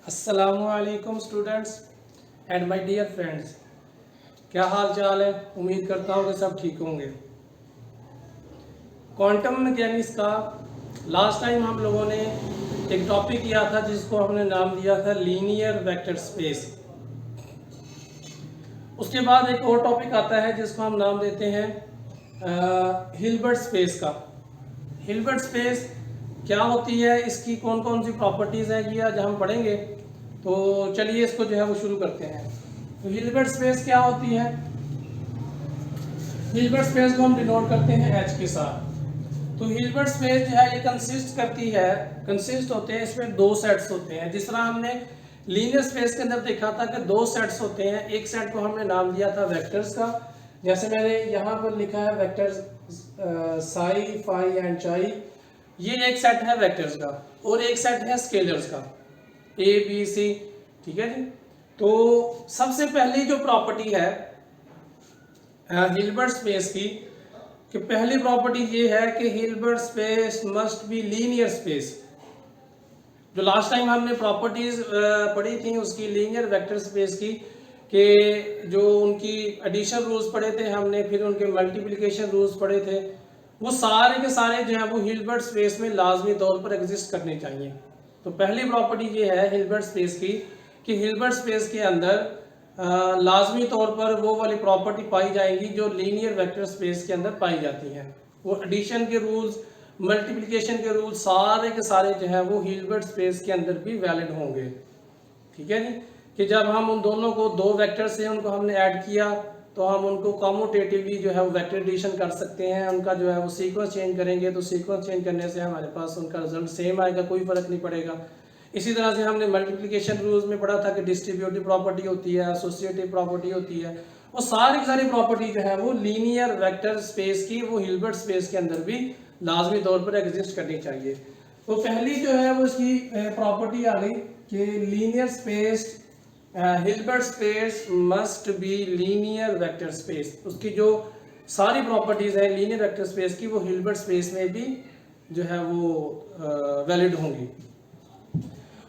अस्सलामुअलैकुम students and my dear friends. क्या हाल चाल है? उम्मीद करता हूँ कि सब ठीक होंगे। क्वांटम मैकेनिक्स का लास्ट टाइम हम लोगों ने एक टॉपिक किया था जिसको हमने नाम दिया था लीनियर वेक्टर स्पेस। उसके बाद एक और टॉपिक आता है जिसको हम नाम देते हैं हिल्बर्ट स्पेस का। हिल्बर्ट स्पेस क्या होती है, इसकी कौन कौन सी प्रॉपर्टीज़ हैं, ये आज हम पढ़ेंगे। तो चलिए इसको जो है वो शुरू करते हैं। तो हिल्बर्ट स्पेस क्या होती है? हिल्बर्ट स्पेस को हम डिनोट करते हैं H के साथ। तो हिल्बर्ट स्पेस जो है ये कंसिस्ट होते हैं, इसमें दो सेट्स होते हैं। जिस तरह हमने लीनियर स्पेस के अंदर देखा था कि दो सेट्स होते हैं, एक सेट को हमने नाम दिया था वेक्टर्स का, जैसे मैंने यहाँ पर लिखा है वेक्टर्स साई फाई एंड चाई, ये एक सेट है वेक्टर्स का, और एक सेट है स्केलर्स का ए बी सी। ठीक है जी। तो सबसे पहली जो प्रॉपर्टी है हिल्बर्ट स्पेस की, कि पहली प्रॉपर्टी ये है कि Hilbert space must be linear space. जो लास्ट टाइम हमने प्रॉपर्टीज पढ़ी थी उसकी लीनियर वेक्टर स्पेस की, कि जो उनकी एडिशन रूल्स पढ़े थे हमने, फिर उनके मल्टीप्लिकेशन रूल्स पढ़े थे, वो सारे के सारे जो है वो हिल्बर्ट स्पेस में लाजमी तौर पर एग्जिस्ट करने चाहिए। तो पहली प्रॉपर्टी ये है हिल्बर्ट स्पेस की कि हिल्बर्ट स्पेस के अंदर लाजमी तौर पर वो वाली प्रॉपर्टी पाई जाएंगी जो लीनियर वेक्टर स्पेस के अंदर पाई जाती हैं। वो एडिशन के रूल्स, मल्टीप्लिकेशन के रूल्स सारे के सारे जो है वो हिल्बर्ट स्पेस के अंदर भी वैलिड होंगे। ठीक है जी। कि जब हम उन दोनों को दो वेक्टर से उनको हमने ऐड किया तो हम उनको कॉम्यूटेटिवली जो है वो वेक्टर एडिशन कर सकते हैं। उनका जो है वो सीक्वेंस चेंज करेंगे तो सीक्वेंस चेंज करने से हमारे पास उनका रिजल्ट सेम आएगा, कोई फर्क नहीं पड़ेगा। इसी तरह से हमने मल्टीप्लिकेशन रूल्स में पढ़ा था कि डिस्ट्रीब्यूटिव प्रॉपर्टी होती है, एसोसिएटिव प्रॉपर्टी होती है। वो सारी की सारी प्रॉपर्टी जो है वो लीनियर वेक्टर स्पेस की, वो हिल्बर्ट स्पेस के अंदर भी लाजमी तौर पर एग्जिस्ट करनी चाहिए। तो पहली जो है वो इसकी प्रॉपर्टी आ गई कि linear space, Hilbert space must be linear vector space. उसकी जो सारी प्रॉपर्टीज हैं लीनियर वेक्टर स्पेस की, वो हिल्बर्ट स्पेस में भी जो है वो वैलिड होंगी।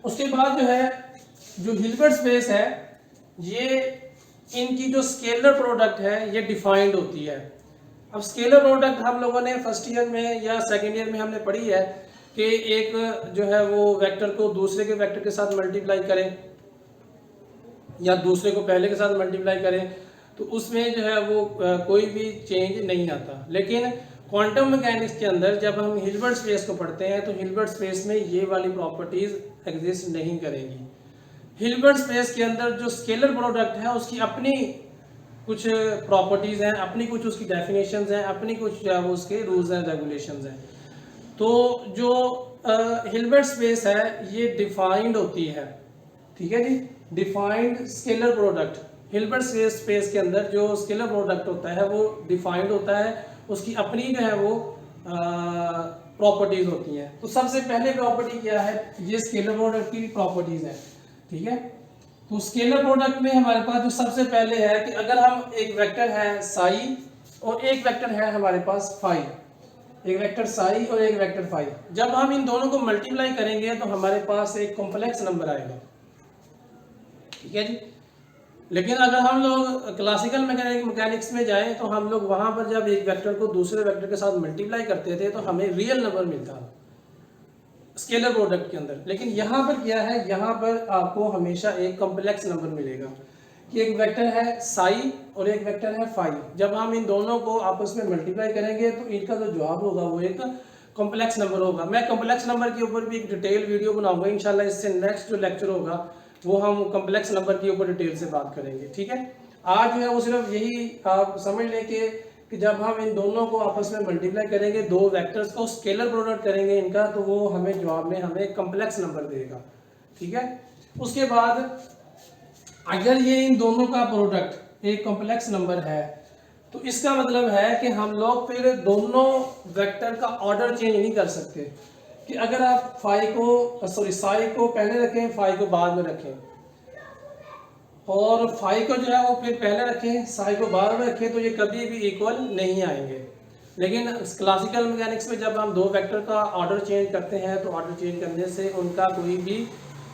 उसके बाद जो है जो हिल्बर्ट स्पेस है, ये इनकी जो स्केलर प्रोडक्ट है ये डिफाइंड होती है। अब स्केलर प्रोडक्ट हम लोगों ने फर्स्ट ईयर में या सेकेंड ईयर में हमने पढ़ी है कि एक जो है वो वेक्टर को दूसरे के वेक्टर के साथ मल्टीप्लाई करें या दूसरे को पहले के साथ मल्टीप्लाई करें तो उसमें जो है वो कोई भी चेंज नहीं आता। लेकिन क्वांटम मैकेनिक्स के अंदर जब हम हिल्बर्ट स्पेस को पढ़ते हैं तो हिल्बर्ट स्पेस में ये वाली प्रॉपर्टीज एग्जिस्ट नहीं करेंगी। हिल्बर्ट स्पेस के अंदर जो स्केलर प्रोडक्ट है उसकी अपनी कुछ प्रॉपर्टीज हैं, अपनी कुछ उसकी डेफिनेशंस हैं, अपनी कुछ जो है वो उसके रूल्स एंड रेगुलेशंस हैं। तो जो हिल्बर्ट स्पेस है ये डिफाइंड होती है। ठीक है जी। Defined scalar product, Hilbert space के अंदर जो स्केलर प्रोडक्ट होता है वो डिफाइंड होता है, उसकी अपनी जो है वो प्रॉपर्टीज होती हैं। तो सबसे पहले प्रॉपर्टी क्या है, ये स्केलर प्रोडक्ट की प्रॉपर्टीज है। ठीक है। तो स्केलर प्रोडक्ट में हमारे पास जो सबसे पहले है कि अगर हम एक वेक्टर है साई और एक वेक्टर है हमारे पास फाई, एक वेक्टर साई और एक वेक्टर फाई, जब हम इन दोनों को मल्टीप्लाई करेंगे तो हमारे पास एक कॉम्प्लेक्स नंबर आएगा। ठीक है जी। लेकिन अगर हम लोग क्लासिकल मैकेनिक्स में जाएं तो हम लोग वहां पर जब एक वेक्टर को दूसरे वेक्टर के साथ मल्टीप्लाई करते थे तो हमें रियल नंबर मिलता था स्केलर प्रोडक्ट के अंदर। लेकिन यहाँ पर क्या है, यहाँ पर आपको हमेशा एक कॉम्प्लेक्स नंबर मिलेगा कि एक वेक्टर है साई और एक वेक्टर है फाई। जब हम इन दोनों को आपस में मल्टीप्लाई करेंगे तो इनका जो जवाब होगा वो एक कॉम्प्लेक्स नंबर होगा। मैं कॉम्प्लेक्स नंबर के ऊपर भी एक डिटेल वीडियो बनाऊंगा इंशाल्लाह। इससे नेक्स्ट जो लेक्चर होगा वो हम कॉम्प्लेक्स नंबर के ऊपर डिटेल से बात करेंगे। ठीक है। आज जो है वो सिर्फ यही आप समझ लें कि जब हम इन दोनों को आपस में मल्टीप्लाई करेंगे, दो वेक्टर्स को स्केलर प्रोडक्ट करेंगे इनका, तो वो हमें जवाब में हमें कॉम्प्लेक्स नंबर देगा। ठीक है। उसके बाद अगर ये इन दोनों का प्रोडक्ट एक कॉम्प्लेक्स नंबर है तो इसका मतलब है कि हम लोग फिर दोनों वेक्टर का ऑर्डर चेंज नहीं कर सकते। कि अगर आप साई को पहले रखें, फाई को बाद में रखें, और फाई को जो है वो फिर पहले रखें, साई को बाद में रखें, तो ये कभी भी इक्वल नहीं आएंगे। लेकिन क्लासिकल मैकेनिक्स में जब हम दो वेक्टर का ऑर्डर चेंज करते हैं तो ऑर्डर चेंज करने से उनका कोई भी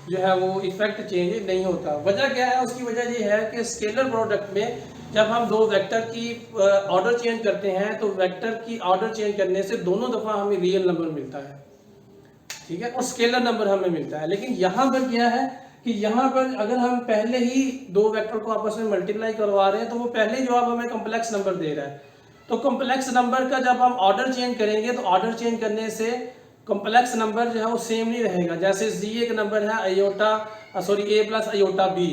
जो है वो इफेक्ट चेंज नहीं होता। वजह क्या है? उसकी वजह ये है कि स्केलर प्रोडक्ट में जब हम दो वेक्टर की ऑर्डर चेंज करते हैं तो वेक्टर की ऑर्डर चेंज करने से दोनों दफ़ा हमें रियल नंबर मिलता है, ठीक है, और स्केलर नंबर हमें मिलता है। लेकिन यहाँ पर क्या है कि यहाँ पर अगर हम पहले ही दो वेक्टर को आपस में मल्टीप्लाई करवा रहे हैं तो वो पहले जवाब हमें कम्प्लेक्स नंबर दे रहा है। तो कम्प्लेक्स नंबर का जब हम ऑर्डर चेंज करेंगे तो ऑर्डर चेंज करने से कम्प्लेक्स नंबर जो है वो सेम नहीं रहेगा। जैसे जी एक नंबर है अयोटा ए प्लस अयोटा बी,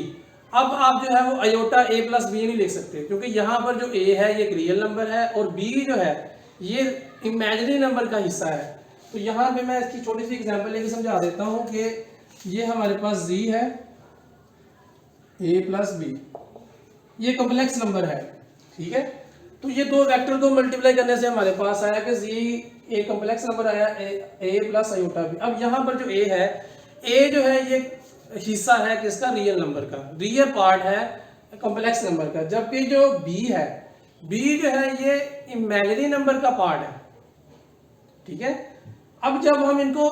अब आप जो है वो अयोटा ए प्लस बी नहीं लिख सकते क्योंकि यहाँ पर जो ए है ये एक रियल नंबर है और बी जो है ये इमेजिनरी नंबर का हिस्सा है। तो यहाँ पे मैं इसकी छोटी सी एग्जांपल लेके समझा देता हूँ कि ये हमारे पास जी है ए प्लस बी, ये कॉम्प्लेक्स नंबर है, ठीक है। तो ये दो वेक्टर को मल्टीप्लाई करने से हमारे पास आया कि जी ए कॉम्प्लेक्स नंबर आया ए प्लस अयोटा बी। अब यहाँ पर जो ए है, ए जो है ये हिस्सा है किसका? रियल नंबर का, रियल पार्ट है कॉम्प्लेक्स नंबर का, जबकि जो बी है, बी जो है ये इमेजिनरी नंबर का पार्ट है, ठीक है। अब जब हम इनको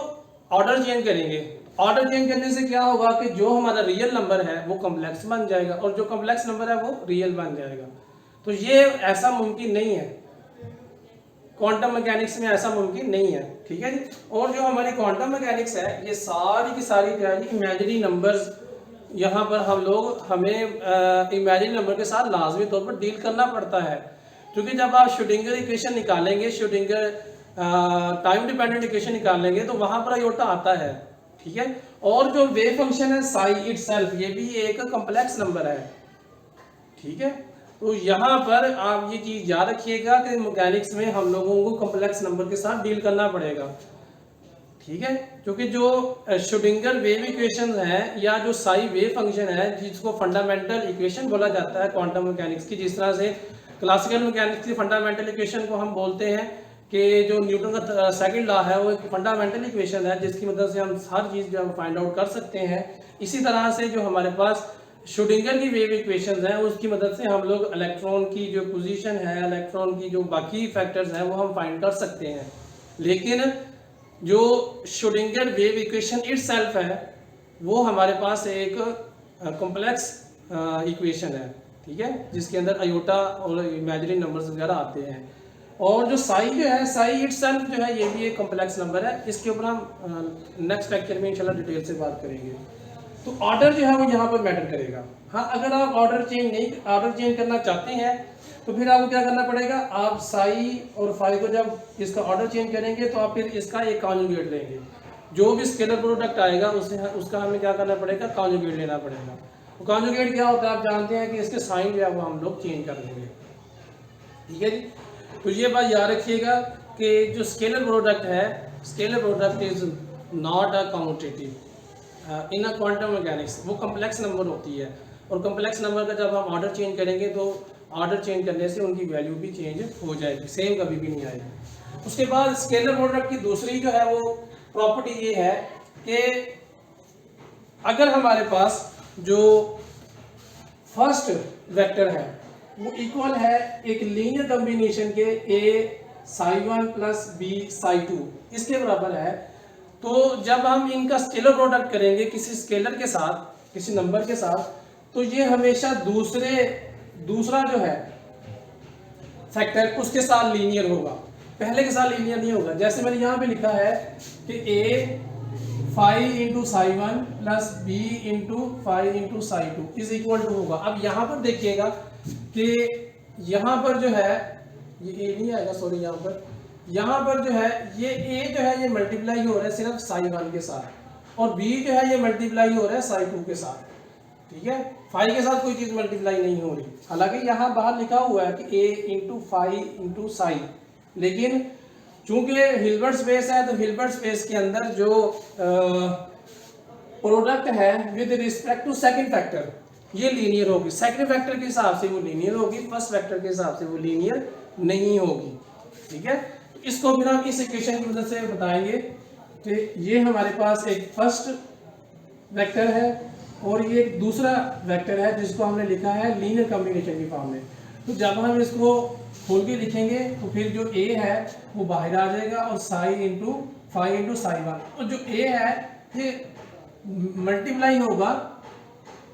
ऑर्डर चेंज करेंगे, ऑर्डर चेंज करने से क्या होगा कि जो हमारा रियल नंबर है वो कॉम्प्लेक्स बन जाएगा और जो कॉम्प्लेक्स नंबर है वो रियल बन जाएगा। तो ये ऐसा मुमकिन नहीं है, क्वांटम मैकेनिक्स में ऐसा मुमकिन नहीं है, ठीक है जी। और जो हमारी क्वांटम मैकेनिक्स है ये सारी की सारी क्या है, इमेजिनरी नंबर्स, यहाँ पर हमें इमेजिनरी नंबर के साथ लाजमी तौर पर डील करना पड़ता है, क्योंकि जब आप श्रोडिंगर इक्वेशन निकालेंगे, श्रोडिंगर टाइम डिपेंडेंट इक्वेशन निकालेंगे तो वहां पर अयोटा आता है, ठीक है। और जो वेव फंक्शन है साई इटसेल्फ, ये भी एक कॉम्प्लेक्स नंबर है, ठीक है। तो यहाँ पर आप ये चीज याद रखिएगा कि मैकेनिक्स में हम लोगों को कॉम्प्लेक्स नंबर के साथ डील करना पड़ेगा, ठीक है, क्योंकि जो श्रोडिंगर वेव इक्वेशन है या जो साई वेव फंक्शन है जिसको फंडामेंटल इक्वेशन बोला जाता है क्वांटम मैकेनिक्स की, जिस तरह से क्लासिकल मैकेनिक्स की फंडामेंटल इक्वेशन को हम बोलते हैं कि जो न्यूटन का सेकंड लॉ है वो एक फंडामेंटल इक्वेशन है जिसकी मदद से हम हर चीज़ जो फाइंड आउट कर सकते हैं। इसी तरह से जो हमारे पास श्रोडिंगर की वेव इक्वेशंस हैं उसकी मदद से हम लोग इलेक्ट्रॉन की जो पोजीशन है, इलेक्ट्रॉन की जो बाकी फैक्टर्स हैं वो हम फाइंड कर सकते हैं। लेकिन जो श्रोडिंगर वेव इक्वेशन इटसेल्फ है वो हमारे पास एक कॉम्प्लेक्स इक्वेशन है, ठीक है, जिसके अंदर अयोटा और इमेजिनरी नंबर्स वगैरह आते हैं। और जो साई जो है, साई इटसेल्फ जो है ये भी एक कॉम्प्लेक्स नंबर है। इसके ऊपर हम नेक्स्ट लेक्चर में इंशाल्लाह डिटेल से बात करेंगे। तो ऑर्डर जो है वो यहाँ पर मैटर करेगा। हाँ, अगर आप ऑर्डर चेंज करना चाहते हैं तो फिर आपको क्या करना पड़ेगा, आप साई और फाई को जब इसका ऑर्डर चेंज करेंगे तो आप फिर इसका एक कॉन्जुगेट लेंगे, जो भी स्केलर प्रोडक्ट आएगा उसका हमें क्या करना पड़ेगा, कॉन्जुगेट लेना पड़ेगा। तो कॉन्जुगेट क्या होता है आप जानते हैं कि इसके साइन जो है वो हम लोग चेंज कर देंगे, ठीक है जी। तो ये बात याद रखिएगा कि जो स्केलर प्रोडक्ट है, scalar product is not a commutative in a quantum mechanics, वो कम्प्लेक्स नंबर होती है और कम्प्लेक्स नंबर का जब हम ऑर्डर चेंज करेंगे तो ऑर्डर चेंज करने से उनकी वैल्यू भी चेंज हो जाएगी, सेम कभी भी नहीं आएगी। उसके बाद स्केलर प्रोडक्ट की दूसरी जो है वो प्रॉपर्टी ये है कि अगर हमारे पास जो फर्स्ट वेक्टर है वो इक्वल है एक लीनियर कॉम्बिनेशन के a psi 1 plus b psi 2 इसके बराबर है, तो जब हम इनका स्केलर प्रोडक्ट करेंगे किसी स्केलर के साथ, किसी नंबर के साथ, तो ये हमेशा दूसरा जो है फैक्टर उसके साथ लीनियर होगा, पहले के साथ लीनियर नहीं होगा। जैसे मैंने यहाँ पे लिखा है कि a phi into psi 1 plus b into phi into psi 2 is equal to होगा। अब यहाँ पर देखिएगा कि यहाँ पर जो है ये a नहीं आएगा, सॉरी, यहाँ पर जो है ये a जो है ये मल्टीप्लाई हो रहा है सिर्फ psi 1 के साथ और b जो है ये मल्टीप्लाई हो रहा है psi 2 के साथ, ठीक है। फाई के साथ कोई चीज मल्टीप्लाई नहीं हो रही, हालांकि यहाँ बाहर लिखा हुआ है कि a into phi into psi, लेकिन चूंकि हिल्बर्ट स्पेस है तो हिल्बर्ट स्पेस के अंदर जो प्रोडक्ट है with respect to second factor ये लीनियर होगी, सेकंड फैक्टर के हिसाब से वो लीनियर होगी, फर्स्ट फैक्टर के हिसाब से वो लीनियर नहीं होगी, ठीक है। इसको फिर हम इस इक्वेशन की मदद से बताएंगे कि ये हमारे पास एक फर्स्ट वेक्टर है और ये एक दूसरा वेक्टर है जिसको हमने लिखा है लीनियर कॉम्बिनेशन की फॉर्म में। तो जब हम इसको खोल के लिखेंगे तो फिर जो a है वो बाहर आ जाएगा और psi into phi into psi 1, और जो a है ये मल्टीप्लाई होगा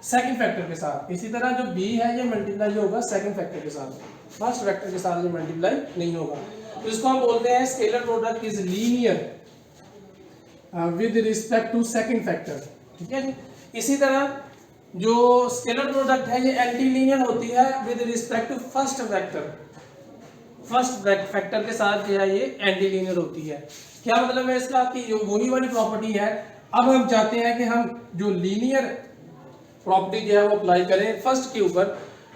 सेकंड फैक्टर के साथ। इसी तरह जो b है ये मल्टीप्लाई होगा सेकंड फैक्टर के साथ, फर्स्ट फैक्टर के साथ ये मल्टीप्लाई नहीं होगा। तो इसको हम बोलते हैं scalar product is linear with respect to second factor, ठीक है जी। इसी तरह जो स्केलर प्रोडक्ट है ये एंटी लीनियर होती है with respect to first factor, first factor के साथ जो है ये एंटी लीनियर होती है। क्या मतलब है इसका कि वही वाली प्रॉपर्टी है। अब हम चाहते हैं कि हम जो लीनियर प्रॉपर्टी जो है वो अप्लाई करें फर्स्ट के ऊपर,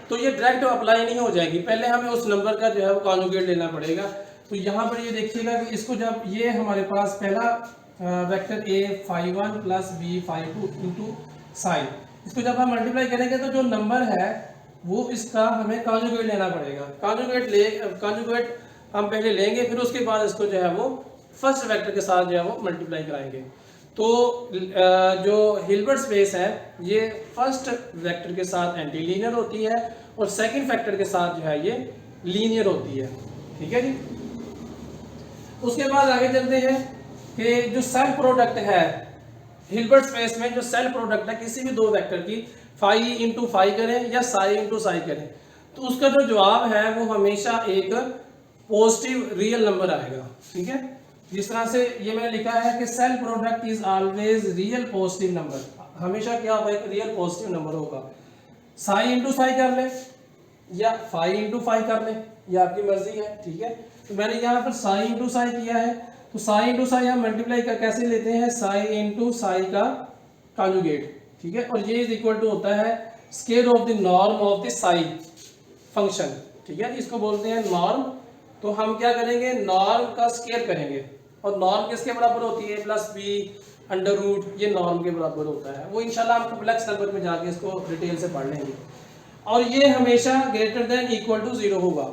तो ये डायरेक्ट अप्लाई नहीं हो जाएगी, पहले हमें उस नंबर का जो है वो कॉन्जुगेट लेना पड़ेगा। तो यहाँ पर ये देखिएगा कि इसको जब ये हमारे पास पहला vector a phi1 plus b phi2 into sine, इसको जब हम मल्टीप्लाई करेंगे तो जो नंबर है वो इसका हमें कॉन्जुगेट लेना पड़ेगा। कॉन्जुगेट हम पहले लेंगे, फिर उसके बाद इसको जो है वो फर्स्ट वेक्टर के साथ जो है वो मल्टीप्लाई कराएंगे। तो जो हिल्बर्ट स्पेस है ये फर्स्ट वेक्टर के साथ एंटी लीनियर होती है और सेकंड फैक्टर के साथ जो है ये लीनियर होती है, ठीक है जी। उसके बाद आगे चलते हैं कि जो सेल्फ प्रोडक्ट है हिल्बर्ट स्पेस में, जो सेल्फ प्रोडक्ट है किसी भी दो वेक्टर की फाई इंटू फाई करें या साई इंटू साई करें, तो उसका जो जवाब है वो हमेशा एक पॉजिटिव रियल नंबर आएगा, ठीक है। जिस तरह से ये मैंने लिखा है कि self product is always real positive number, हमेशा क्या होगा, एक रियल पॉजिटिव नंबर होगा। साई इंटू साई कर ले या फाई इंटू फाई कर ले, ये आपकी मर्जी है, ठीक है। तो मैंने यहाँ पर साई इंटू साई किया है, तो साई इंटू साई हम मल्टीप्लाई कर कैसे लेते हैं, साई इंटू साई का कॉन्जुगेट, ठीक है। और ये इज इक्वल टू होता है square of the norm of the Sai function, ठीक है। इसको बोलते हैं नॉर्म। तो हम क्या करेंगे, नॉर्म का स्क्वायर करेंगे, और नॉर्म किसके बराबर होती है, प्लस बी अंडर रूट, ये नॉर्म के बराबर होता है। वो इंशाल्लाह हम कॉम्प्लेक्स नंबर में जाके इसको डिटेल से पढ़ लेंगे। और ये हमेशा ग्रेटर देन इक्वल टू 0 होगा।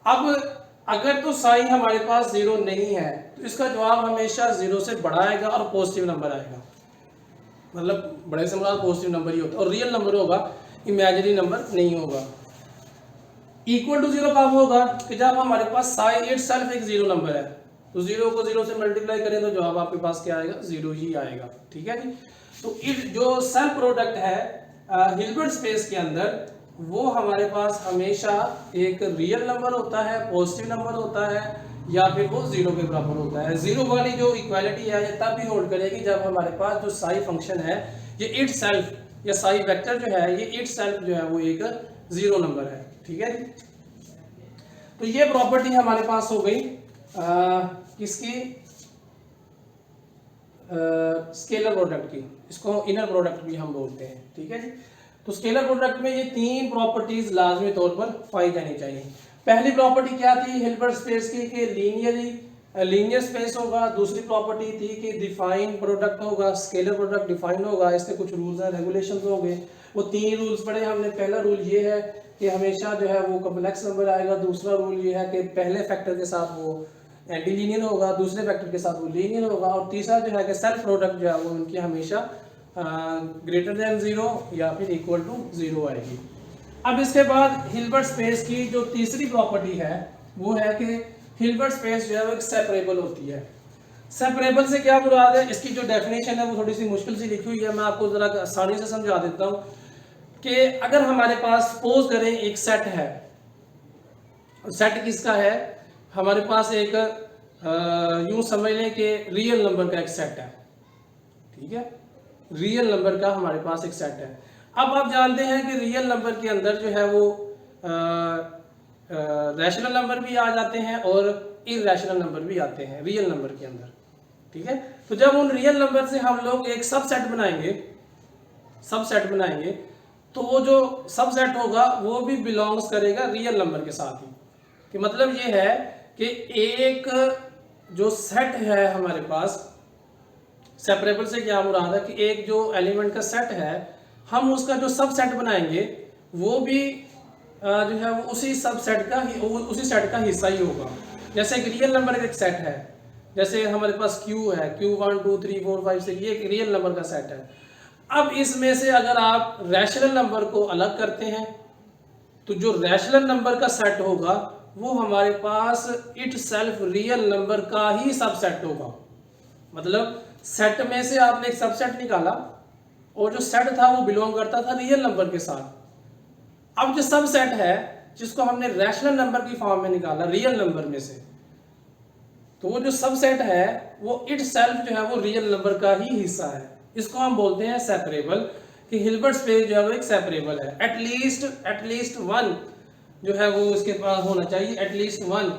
अब अगर तो साई हमारे पास 0 नहीं है तो इसका जवाब हमेशा 0 से बड़ा आएगा और पॉजिटिव नंबर आएगा, मतलब बड़े से बड़ा पॉजिटिव नंबर ही होता है और रियल नंबर होगा, इमेजिनरी नंबर नहीं होगा। इक्वल टू 0 कब होगा, कि जब हमारे पास साई इटसेल्फ एक 0 नंबर है, तो 0 को 0 से मल्टीप्लाई करें तो जवाब आपके पास क्या आएगा, 0 ही आएगा, ठीक है जी। तो जो सेल्फ प्रोडक्ट है हिल्बर्ट स्पेस के अंदर, वो हमारे पास हमेशा एक रियल नंबर होता है, पॉजिटिव नंबर होता है, या फिर वो 0 के बराबर होता है। 0 वाली जो इक्वालिटी है ये तब भी होल्ड करेगी जब हमारे पास जो साई फंक्शन है ये इटसेल्फ या साई वेक्टर जो है ये इटसेल्फ जो है वो एक 0 नंबर है, ठीक है जी। तो ये प्रॉपर्टी हमारे पास हो गई किसकी, स्केलर प्रोडक्ट की, इसको इनर प्रोडक्ट भी हम बोलते हैं, ठीक है जी। तो स्केलर प्रोडक्ट में ये तीन प्रॉपर्टीज लाजमी तौर पर पाई जानी चाहिए। पहली प्रॉपर्टी क्या थी हिल्बर्ट स्पेस की, कि लीनियर स्पेस होगा। दूसरी प्रॉपर्टी थी कि डिफाइन प्रोडक्ट होगा, स्केलर प्रोडक्ट डिफाइन होगा, इसके कुछ रूल्स एंड रेगुलेशंस हो गए। वो तीन रूल्स पढ़े हमने। पहला रूल ये है कि हमेशा जो है वो कॉम्प्लेक्स नंबर आएगा। दूसरा रूल ये है कि पहले फैक्टर के साथ वो एंटी लीनियर होगा, दूसरे फैक्टर के साथ वो लीनियर होगा, और तीसरा जो है कि सेल्फ प्रोडक्ट जो है वो उनकी हमेशा ग्रेटर देन 0 या फिर इक्वल टू 0 आएगी। अब इसके बाद हिल्बर्ट स्पेस की जो तीसरी प्रॉपर्टी है वो है कि हिल्बर्ट स्पेस जो है वो एक सेपरेबल होती है। सेपरेबल से क्या मुराद है, इसकी जो डेफिनेशन है वो थोड़ी सी मुश्किल सी लिखी हुई है, मैं आपको जरा आसानी से समझा देता हूँ। कि अगर हमारे पास सपोज करें एक सेट है, सेट किसका है, हमारे पास एक यूं समझ लें कि रियल नंबर का एक सेट है, ठीक है, रियल नंबर का हमारे पास एक सेट है। अब आप जानते हैं कि रियल नंबर के अंदर जो है वो रैशनल नंबर भी आ जाते हैं और इरैशनल नंबर भी आते हैं रियल नंबर के अंदर, ठीक है। तो जब उन रियल नंबर से हम लोग एक सबसेट बनाएंगे तो वो जो सबसेट होगा वो भी बिलोंग्स करेगा रियल नंबर के साथ ही। कि मतलब ये है कि एक जो सेट है हमारे पास, सेपरेबल से क्या मुराद है कि एक जो एलिमेंट का सेट है हम उसका जो सबसेट बनाएंगे वो भी जो है वो उसी सबसेट का उसी सेट का हिस्सा ही होगा। जैसे एक रियल नंबर का एक सेट है, जैसे हमारे पास Q है, Q 1 2 3 4 5 6, ये एक रियल नंबर का सेट है। अब इसमें से अगर आप रैशनल नंबर को अलग करते हैं तो जो रैशनल नंबर का सेट होगा वो हमारे पास इट सेल्फ रियल नंबर का ही सबसेट होगा। मतलब सेट में से आपने एक सबसेट निकाला और जो सेट था वो बिलोंग करता था रियल नंबर के साथ। अब जो सबसेट है जिसको हमने रैशनल नंबर की फॉर्म में निकाला रियल नंबर में से, तो वो जो सबसेट है वो इट सेल्फ जो है वो रियल नंबर का ही हिस्सा है। इसको हम बोलते हैं सेपरेबल, कि हिल्बर्ट स्पेस जो है वो एक सेपरेबल है। एटलीस्ट वन जो है वो इसके पास होना चाहिए, एटलीस्ट वन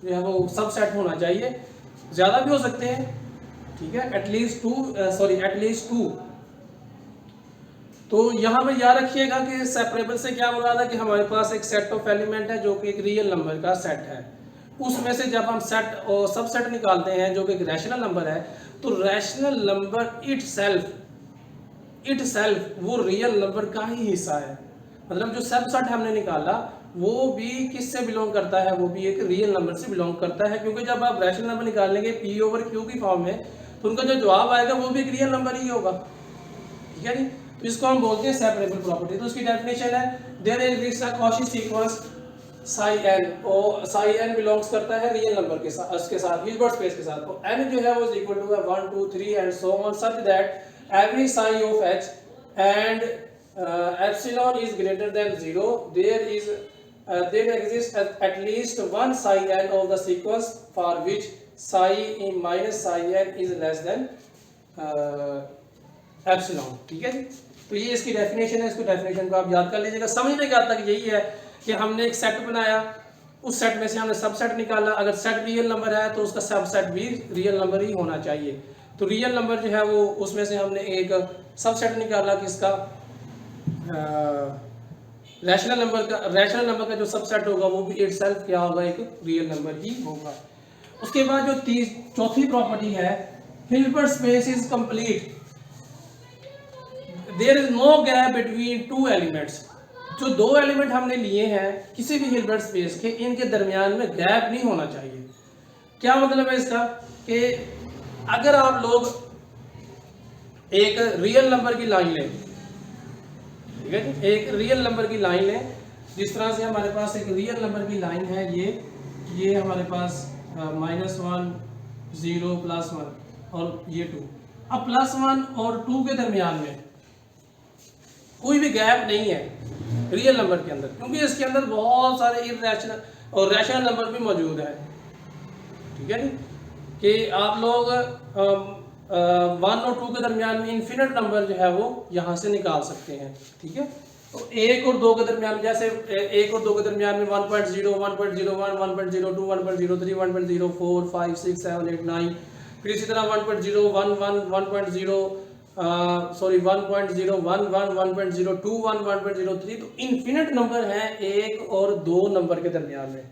जो है वो सबसेट होना चाहिए, ज़्यादा भी हो सकते हैं, ठीक है, एटलीस्ट टू। तो यहाँ पे याद रखिएगा कि सेपरेबल से क्या बोला था कि हमारे पास एक सेट ऑफ एलिमेंट है जो कि एक रियल नंबर का सेट है। उसमें से जब हम सेट और सबसेट निकालते हैं जो कि एक रैशनल नंबर है, तो रैशनल नंबर इट सेल्फ वो रियल नंबर का ही हिस्सा है। मतलब जो सबसेट हमने निकाला वो भी किससे बिलोंग करता है, वो भी एक रियल नंबर से बिलोंग करता है, क्योंकि जब आप रैशनल नंबर निकालेंगे P/Q की फॉर्म में, तो उनका जो जवाब आएगा वो भी एक रियल नंबर ही होगा, ठीक है जी। तो इसको हम बोलते हैं सेपरेबल प्रॉपर्टी। तो उसकी डेफिनेशन है there exist a Cauchy sequence psi n, और साई n बिलोंग्स करता है रियल नंबर के साथ, उसके साथ हिल्बर्ट स्पेस के साथ। तो n जो है वो is equal to 1 2 3 and so on such that every psi of h and epsilon is greater than 0, there exists at least one psi n of the sequence for which psi minus psi n is less than epsilon, ठीक है जी। तो ये इसकी definition है, इसको definition को आप याद कर लीजिएगा। समझने का तक यही है कि हमने एक सेट बनाया, उस सेट में से हमने सबसेट निकाला, अगर सेट रियल नंबर है तो उसका सबसेट भी रियल नंबर ही होना चाहिए। तो रियल नंबर जो है वो उसमें से हमने एक सबसेट निकाला किसका, रैशनल नंबर का जो सबसेट होगा वो भी इटसेल्फ क्या होगा, एक रियल नंबर ही होगा। उसके बाद जो चौथी प्रॉपर्टी है, Hilbert space is complete, there is no gap between two elements. जो दो एलिमेंट हमने लिए हैं किसी भी हिल्बर्ट स्पेस के, इनके दरमियान में गैप नहीं होना चाहिए। क्या मतलब है इसका, कि अगर आप लोग एक रियल नंबर की लाइन लें, ठीक है, एक रियल नंबर की लाइन लें, जिस तरह से हमारे पास एक रियल नंबर की लाइन है, ये हमारे पास -1 0 +1 और ये 2। अब +1 और 2 के दरमियान में कोई भी गैप नहीं है रियल नंबर के अंदर, क्योंकि इसके अंदर बहुत सारे इरैशनल और रैशनल नंबर भी मौजूद है, ठीक है नी, कि आप लोग 1 और 2 के दरमियान में इन्फिनिट नंबर जो है वो यहाँ से निकाल सकते हैं, ठीक है। तो 1 और 2 के दरमियान, जैसे 1 और 2 के दरमियान में 1.0 1.01 1.02 1.03 1.04 5 6 7 8 9, फिर इसी तरह 1.0 1 1.0 1.01 1.02 1.03। तो इन्फिनिट नंबर है 1 और 2 नंबर के दरमियान में,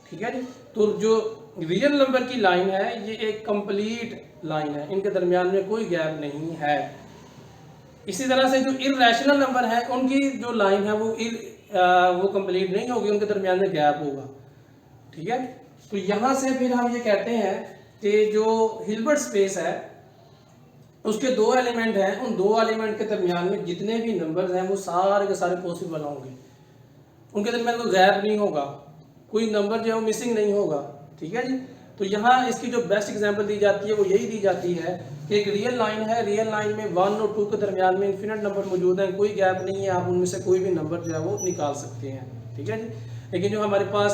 ठीक है जी। तो जो रियल नंबर की लाइन है ये एक कंप्लीट लाइन है, इनके दरमियान में कोई गैप नहीं है। इसी तरह से जो इररेशनल नंबर है उनकी जो लाइन है वो कंप्लीट नहीं होगी, उनके दरमियान में गैप होगा, ठीक है। तो यहाँ से फिर हम ये कहते हैं कि जो हिल्बर्ट स्पेस है उसके दो एलिमेंट हैं, उन दो एलिमेंट के दरमियान में जितने भी नंबर्स हैं वो सारे के सारे पॉसिबल होंगे, उनके दरमियान कोई गैप नहीं होगा, कोई नंबर जो है वो मिसिंग नहीं होगा, ठीक है जी। तो यहाँ इसकी जो बेस्ट एग्जांपल दी जाती है वो यही दी जाती है कि एक रियल लाइन है, रियल लाइन में 1 और 2 के दरमियान में इन्फिनिट नंबर मौजूद हैं, कोई गैप नहीं है, आप उनमें से कोई भी नंबर जो है वो निकाल सकते हैं, ठीक है जी। लेकिन जो हमारे पास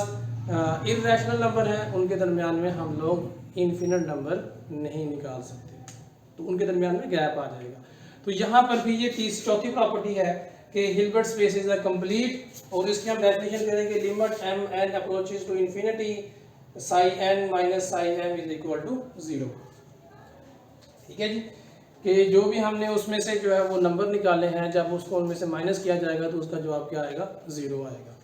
इररेशनल नंबर है उनके दरमियान में हम लोग इन्फिनिट नंबर नहीं निकाल सकते, तो उनके दरमियान में गैप आ जाएगा। तो यहाँ पर भी ये चौथी प्रॉपर्टी है कि Hilbert space is a complete, और इसकी हम डेफिनेशन करेंगे limit m n approaches to infinity psi n minus psi m is equal to 0, ठीक है जी। कि जो भी हमने उसमें से जो है वो नंबर निकाले हैं, जब उसको उनमें से माइनस किया जाएगा तो उसका जवाब क्या आएगा, 0 आएगा।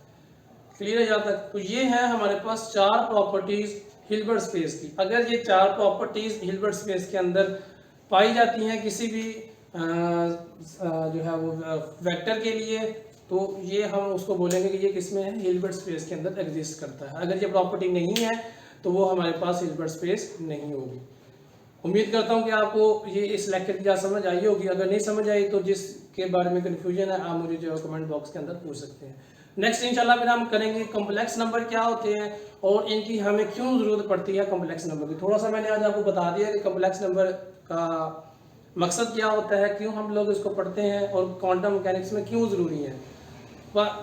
क्लियर है यहाँ तक। तो ये है हमारे पास 4 प्रॉपर्टीज हिल्बर्ट स्पेस की। अगर ये 4 प्रॉपर्टीज हिल्बर्ट स्पेस के अंदर पाई जाती हैं किसी भी जो है वो वेक्टर के लिए, तो ये हम उसको बोलेंगे कि ये किसमें है, हिल्बर्ट स्पेस के अंदर एग्जिस्ट करता है। अगर ये प्रॉपर्टी नहीं है तो वो हमारे पास हिल्बर्ट स्पेस नहीं होगी। उम्मीद करता हूँ कि आपको ये इस लेक्चर की क्या समझ आई होगी। अगर नहीं समझ आई तो जिसके बारे में कन्फ्यूजन है आप मुझे जो कमेंट बॉक्स के अंदर पूछ सकते हैं। नेक्स्ट इंशाल्लाह फिर हम करेंगे कॉम्प्लेक्स नंबर क्या होते हैं और इनकी हमें क्यों ज़रूरत पड़ती है कॉम्प्लेक्स नंबर की। थोड़ा सा मैंने आज आपको बता दिया कि कॉम्प्लेक्स नंबर का मकसद क्या होता है, क्यों हम लोग इसको पढ़ते हैं और क्वांटम मैकेनिक्स में क्यों ज़रूरी है।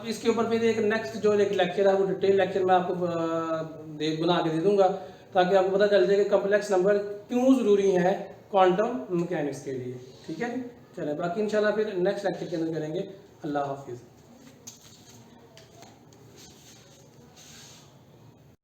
इसके ऊपर फिर एक नेक्स्ट जो एक लेक्चर है वो डिटेल लेक्चर मैं आपको बना के दे दूंगा ताकि आपको पता चल जाए कि कॉम्प्लेक्स नंबर क्यों ज़रूरी है क्वांटम मैकेनिक्स के लिए। ठीक है, चलें बाकी इंशाल्लाह फिर नेक्स्ट लेक्चर के अंदर करेंगे। अल्लाह हाफिज़।